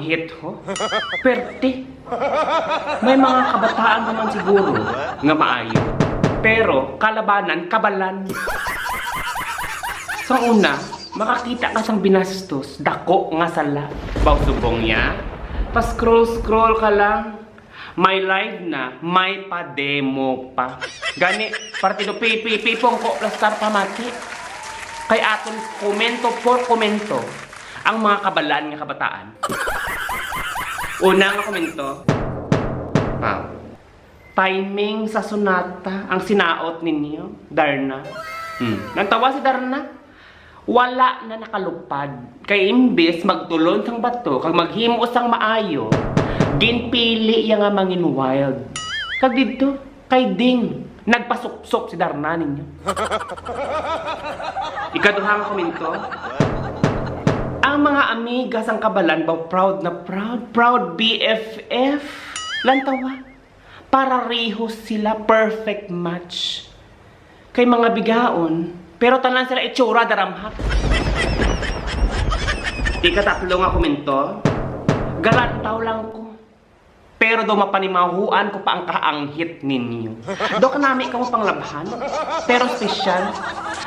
kaanghit ho. Perte. May mga kabataan naman siguro nga maayo. Pero kalabanan, kabalan. Sa una, makakita ka sang binastos, dako nga sala. Bausubong niya, pa-scroll-scroll ka lang. May live na, may pa-demo pa. Gani, partido pipong ko, plastar pamati. Kay aton komento for komento ang mga kabalan nga kabataan. Una nga komento, wow. Timing sa sonata ang sinaot ninyo, Darna. Nantawa si Darna. Wala na nakalupad. Kay imbes magtulon sang bato, kag maghimo sang maayo, ginpili yang nga mangin wild. Kag dito, kay Ding, nagpasuksok si Darna ninyo. Ikaduha nga komento. Ang mga amiga sang kabalan ba proud na proud BFF. Lantawa. Para rehos sila, perfect match. Kay mga bigaon, pero tanan sila itsura daramhak. Ikatatlo nga komento. Galantaw lang ko. Pero do mapanimahuan ko pa ang kaanghit ninyo. Do kanami ka mo panglabhan. Pero special,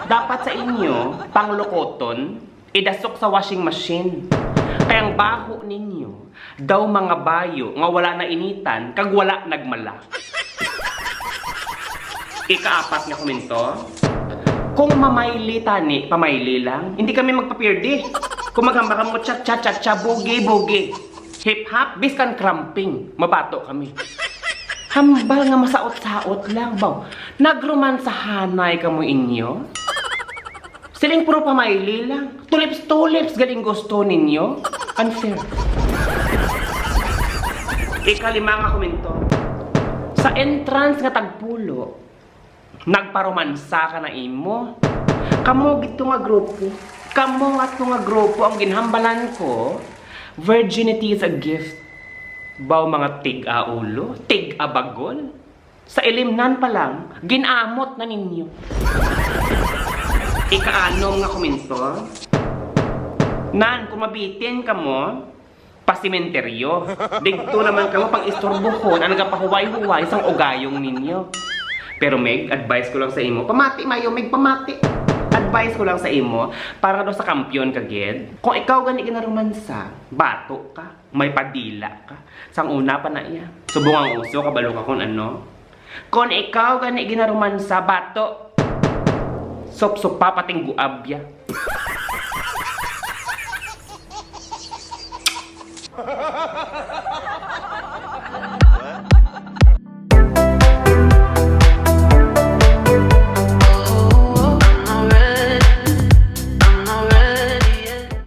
dapat sa inyo, panglukoton, idasok sa washing machine. Kaya ang baho ninyo, daw mga bayo nga wala na initan, kag wala nagmala. Ikaapat nga komento. Kung mamayli tani, pamayli lang, hindi kami magpapirdi. Kung maghambaka mo cha-cha-cha, bugi-bugi. Hip-hop, biskan cramping, mabato kami. Hambal nga masaot-saot lang, baw. Nagromansahanay ka mo inyo? Siling puro pamayli lang. Tulips-tulips, galing gusto ninyo? Unfair. Ikalima nga komento. Sa entrance nga tagpulo, nagparomansa ka na imo. Kamo gito nga grupo. Kamo nga ito nga grupo ang ginhambalan ko. Virginity is a gift. Baw mga tig-aulo, tig-abagol. Sa ilimnan pa lang, ginamot na ninyo. Ikaanom nga komento. Nan, kung mabitin ka mo, pasimenteryo. Digto naman ka mo pang istorbohon ang nagapahuway-huway sang ugayong ninyo. Pero Meg, advice ko lang sa imo. Pamati, Mayo, Meg, pamati. Advice ko lang sa imo, para daw sa kampyon ka, Ged. Kung ikaw gani ginaromansa, bato ka, may padila ka. Sang una pa na iya. Subong ang uso, kabalo ka kung ano. Kung ikaw gani ginaromansa, bato. Sop-sop pa pating guabya.